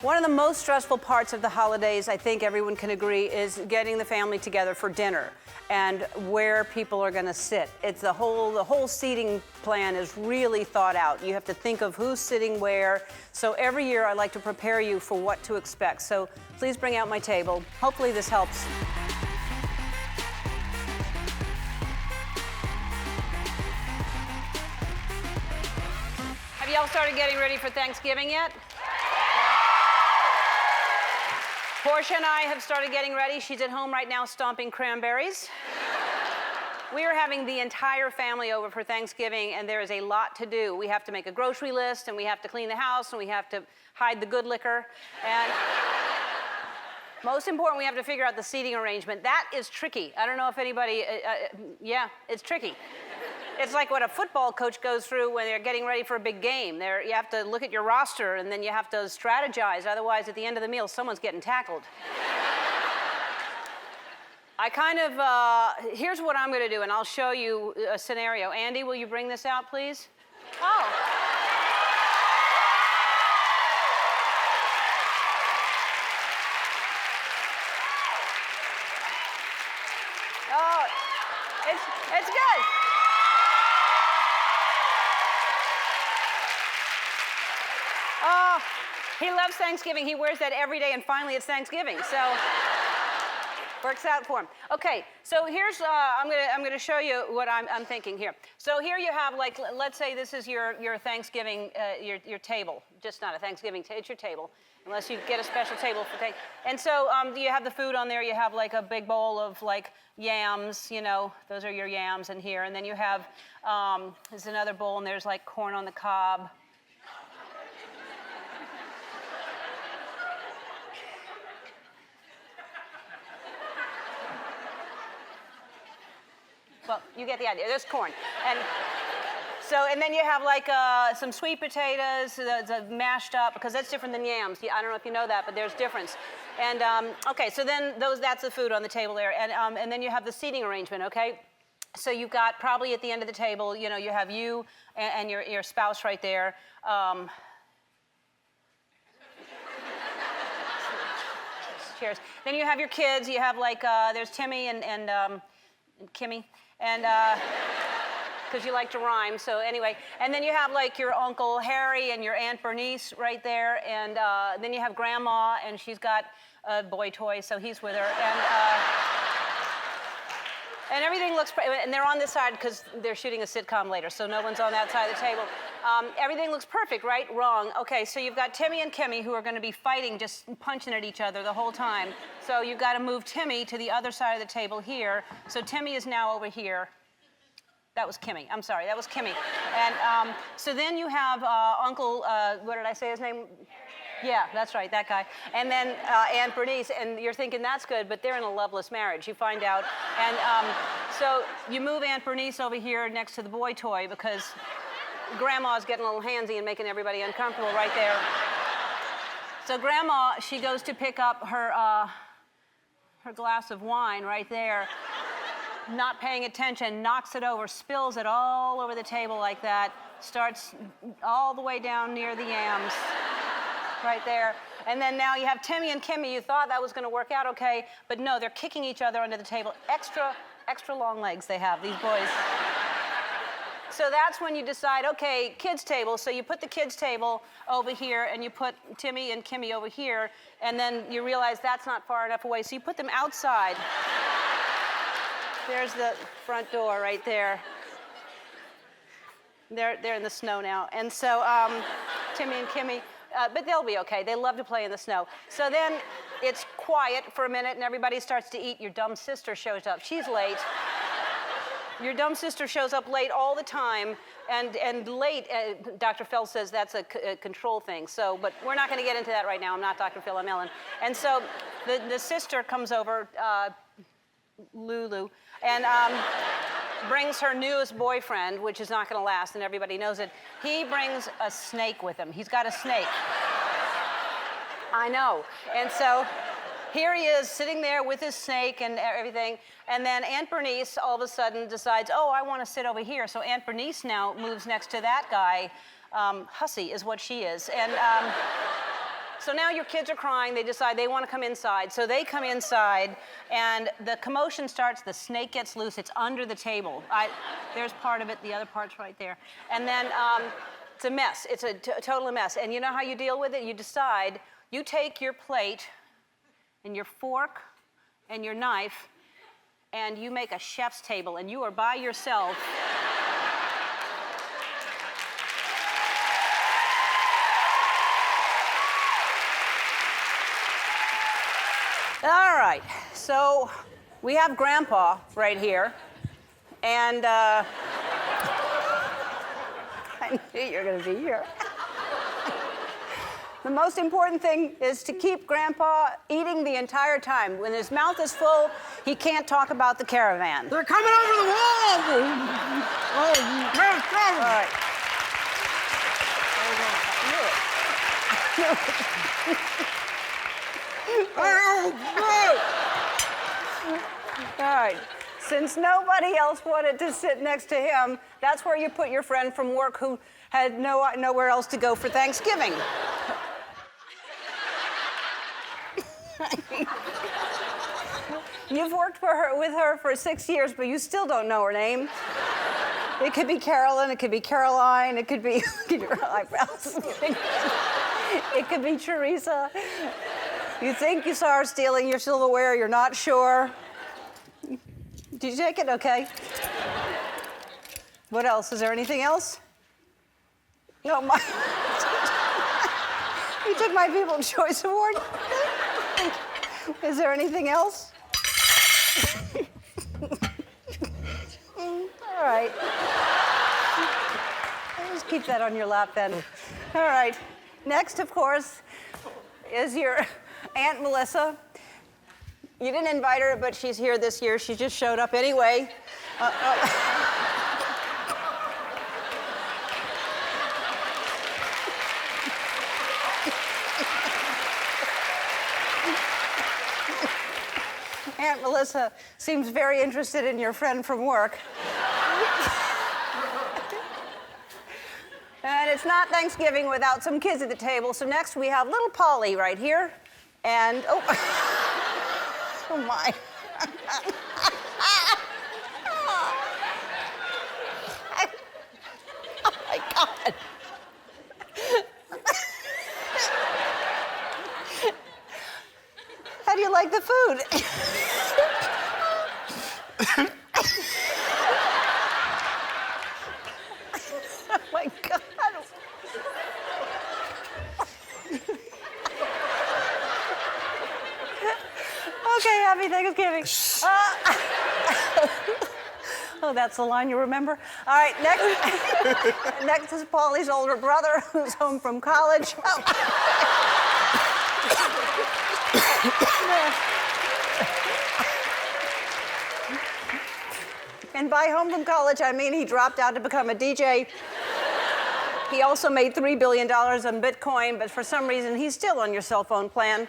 One of the most stressful parts of the holidays, I think everyone can agree, is getting the family together for dinner and where people are going to sit. It's the whole seating plan is really thought out. You have to think of who's sitting where. So every year I like to prepare you for what to expect. So please bring out my table. Hopefully this helps. Have y'all started getting ready for Thanksgiving yet? Portia and I have started getting ready. She's at home right now stomping cranberries. We are having the entire family over for Thanksgiving, and there is a lot to do. We have to make a grocery list, and we have to clean the house, and we have to hide the good liquor. And most important, we have to figure out the seating arrangement. That is tricky. I don't know if anybody, yeah, it's tricky. It's like what a football coach goes through when they're getting ready for a big game. You have to look at your roster, and then you have to strategize. Otherwise, at the end of the meal, someone's getting tackled. Here's what I'm going to do, and I'll show you a scenario. Andy, will you bring this out, please? Oh. Oh, it's good. Oh, he loves Thanksgiving. He wears that every day, and finally it's Thanksgiving, so works out for him. Okay, so here's I'm gonna show you what I'm thinking here. So here you have, like, let's say this is your Thanksgiving your table, just not a Thanksgiving it's your table, unless you get a special table for Thanksgiving. And so you have the food on there. You have like a big bowl of like yams, you know, those are your yams in here, and then you have there's another bowl, and there's like corn on the cob. Well, you get the idea. There's corn. And then you have like some sweet potatoes, the mashed up, because that's different than yams. I don't know if you know that, but there's difference. And okay, so then that's the food on the table there. And then you have the seating arrangement, okay? So you've got probably at the end of the table, you know, you have you and your spouse right there. Cheers. Then you have your kids. You have like, there's Timmy and Kimmy. And because you like to rhyme, so anyway. And then you have like your Uncle Harry and your Aunt Bernice right there, and then you have Grandma, and she's got a boy toy, so he's with her. And everything looks, and they're on this side because they're shooting a sitcom later, so no one's on that side of the table. Everything looks perfect, right? Wrong. Okay, so you've got Timmy and Kimmy who are going to be fighting, just punching at each other the whole time. So you've got to move Timmy to the other side of the table here. So Timmy is now over here. That was Kimmy. I'm sorry, that was Kimmy. And so then you have Uncle, what did I say his name? Yeah, that's right, that guy. And then Aunt Bernice, and you're thinking that's good, but they're in a loveless marriage, you find out. And so you move Aunt Bernice over here next to the boy toy because Grandma's getting a little handsy and making everybody uncomfortable right there. So Grandma, she goes to pick up her glass of wine right there, not paying attention, knocks it over, spills it all over the table like that, starts all the way down near the yams. Right there. And then now you have Timmy and Kimmy. You thought that was going to work out okay, but no, they're kicking each other under the table. Extra long legs they have, these boys. So that's when you decide, okay, kids' table. So you put the kids' table over here, and you put Timmy and Kimmy over here, and then you realize that's not far enough away, so you put them outside. There's the front door right there. They're in the snow now. And so Timmy and Kimmy, but they'll be okay. They love to play in the snow. So then it's quiet for a minute, and everybody starts to eat. Your dumb sister shows up. She's late. Your dumb sister shows up late all the time, and late, Dr. Phil says that's a control thing. So, but we're not going to get into that right now. I'm not Dr. Phil, I'm Ellen. And so the sister comes over, Lulu, and brings her newest boyfriend, which is not going to last, and everybody knows it. He brings a snake with him. He's got a snake. I know. And so here he is sitting there with his snake and everything. And then Aunt Bernice all of a sudden decides, oh, I want to sit over here. So Aunt Bernice now moves next to that guy. Hussy is what she is. And So now your kids are crying. They decide they want to come inside. So they come inside, and the commotion starts. The snake gets loose. It's under the table. There's part of it. The other part's right there. And then it's a mess. It's a total mess. And you know how you deal with it? You decide, you take your plate and your fork and your knife, and you make a chef's table, and you are by yourself. All right, so we have Grandpa right here, and I knew you were going to be here. The most important thing is to keep Grandpa eating the entire time. When his mouth is full, he can't talk about the caravan. They're coming over the wall! Oh, come! All right. All right. Since nobody else wanted to sit next to him, that's where you put your friend from work who had nowhere else to go for Thanksgiving. You've worked with her for 6 years, but you still don't know her name. It could be Carolyn, it could be Caroline, it could be your eyebrows. It could be Teresa. You think you saw her stealing your silverware, you're not sure. Did you take it? Okay. What else? Is there anything else? No, you took my People's Choice Award? Is there anything else? All right. Just keep that on your lap then. All right. Next, of course, is your Aunt Melissa. You didn't invite her, but she's here this year. She just showed up anyway. Aunt Melissa seems very interested in your friend from work. And it's not Thanksgiving without some kids at the table. So next we have little Polly right here. And, oh my. Oh my God. How do you like the food? Oh my God. Okay, happy Thanksgiving. Oh, that's the line you remember? All right, next is Paulie's older brother who's home from college. Oh. And by home from college, I mean he dropped out to become a DJ. He also made $3 billion on Bitcoin, but for some reason, he's still on your cell phone plan.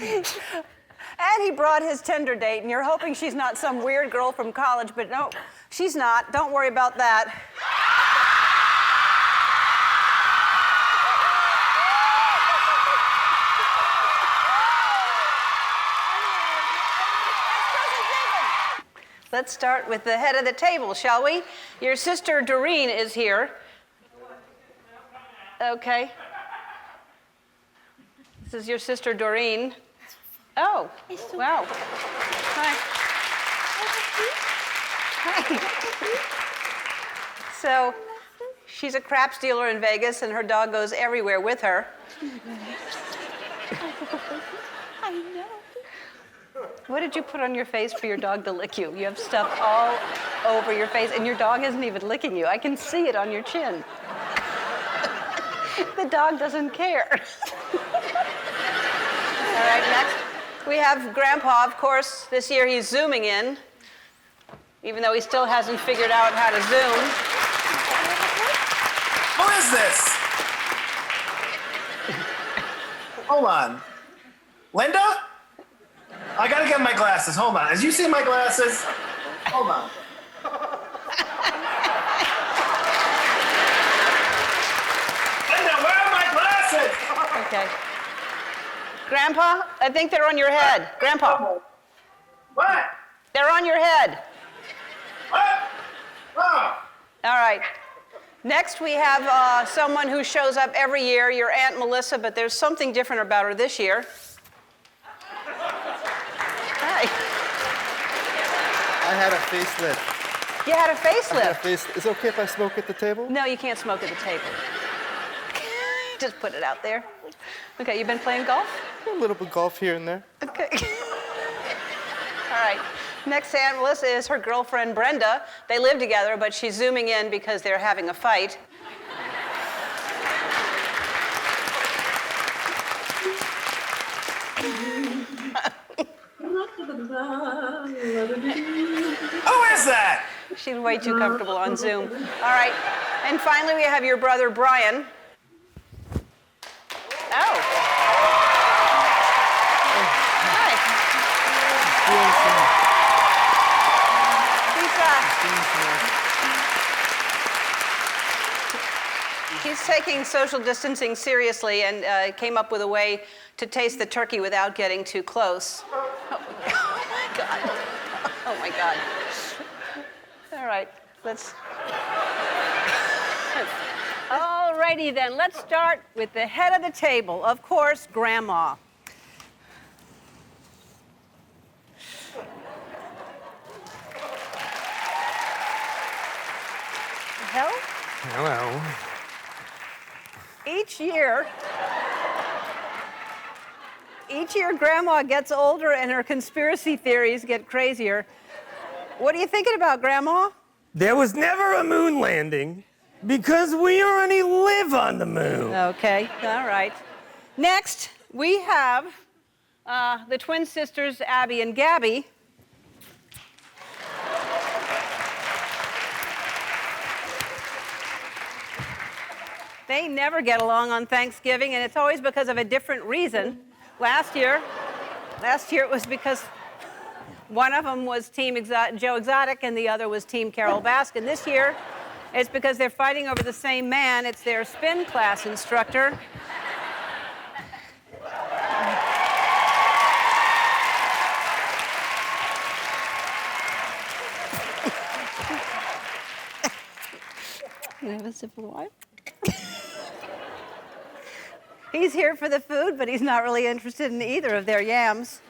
And he brought his Tinder date, and you're hoping she's not some weird girl from college, but no, she's not. Don't worry about that. Let's start with the head of the table, shall we? Your sister Doreen is here. Okay. This is your sister Doreen. Oh, wow. Hi. Hi. So, she's a crap stealer in Vegas, and her dog goes everywhere with her. I know. What did you put on your face for your dog to lick you? You have stuff all over your face, and your dog isn't even licking you. I can see it on your chin. The dog doesn't care. All right, next we have Grandpa. Of course, this year he's Zooming in, even though he still hasn't figured out how to Zoom. Who is this? Hold on. Linda? I gotta get my glasses. Hold on. As you see my glasses, hold on. Okay. Grandpa, I think they're on your head. Grandpa, What? they're on your head. What? Oh. All right. Next, we have someone who shows up every year, your Aunt Melissa, but there's something different about her this year. Hi. I had a facelift. You had a facelift. Is it okay if I smoke at the table? No, you can't smoke at the table. Just put it out there. Okay, you been playing golf? A little bit of golf here and there. Okay. All right. Next to Aunt Melissa is her girlfriend Brenda. They live together, but she's zooming in because they're having a fight. Who is that? She's way too comfortable on Zoom. All right. And finally, we have your brother Brian. Oh. Hi. He's taking social distancing seriously and came up with a way to taste the turkey without getting too close. Oh my God. Oh my God. All right, let's. All righty then, let's start with the head of the table. Of course, Grandma. Hell? Hello. Each year, Grandma gets older and her conspiracy theories get crazier. What are you thinking about, Grandma? There was never a moon landing because we already live on the moon. Okay, all right. Next, we have the twin sisters, Abby and Gabby. They never get along on Thanksgiving, and it's always because of a different reason. Last year it was because one of them was Team Joe Exotic and the other was Team Carol Baskin. This year, it's because they're fighting over the same man. It's their spin class instructor. Can I have a sip of water? He's here for the food, but he's not really interested in either of their yams.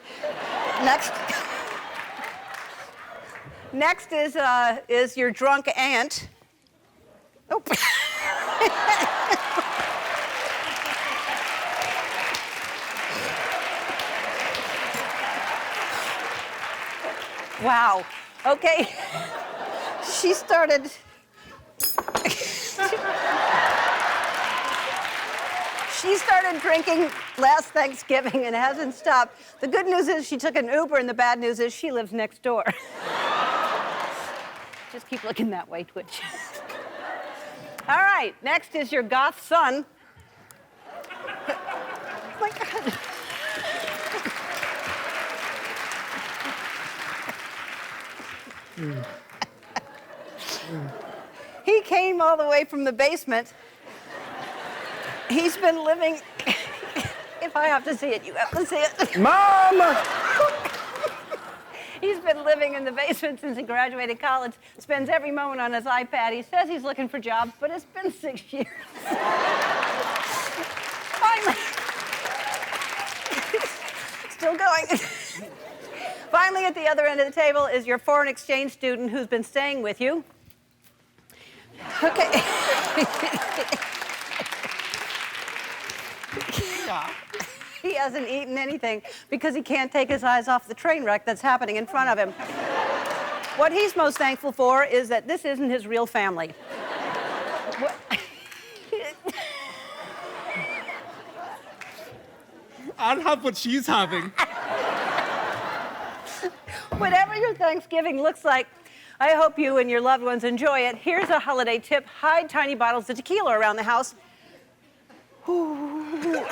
Next is your drunk aunt. Oh. Wow. Okay. She started drinking last Thanksgiving and hasn't stopped. The good news is she took an Uber, and the bad news is she lives next door. Just keep looking that way, Twitch. All right, next is your goth son. Oh my God. He came all the way from the basement. He's been living. If I have to see it, you have to see it. Mom! He's been living in the basement since he graduated college, spends every moment on his iPad. He says he's looking for jobs, but it's been 6 years. Finally. Still going. Finally, at the other end of the table is your foreign exchange student who's been staying with you. Okay. He hasn't eaten anything because he can't take his eyes off the train wreck that's happening in front of him. What he's most thankful for is that this isn't his real family. I'll have what she's having. Whatever your Thanksgiving looks like, I hope you and your loved ones enjoy it. Here's a holiday tip. Hide tiny bottles of tequila around the house. Ooh.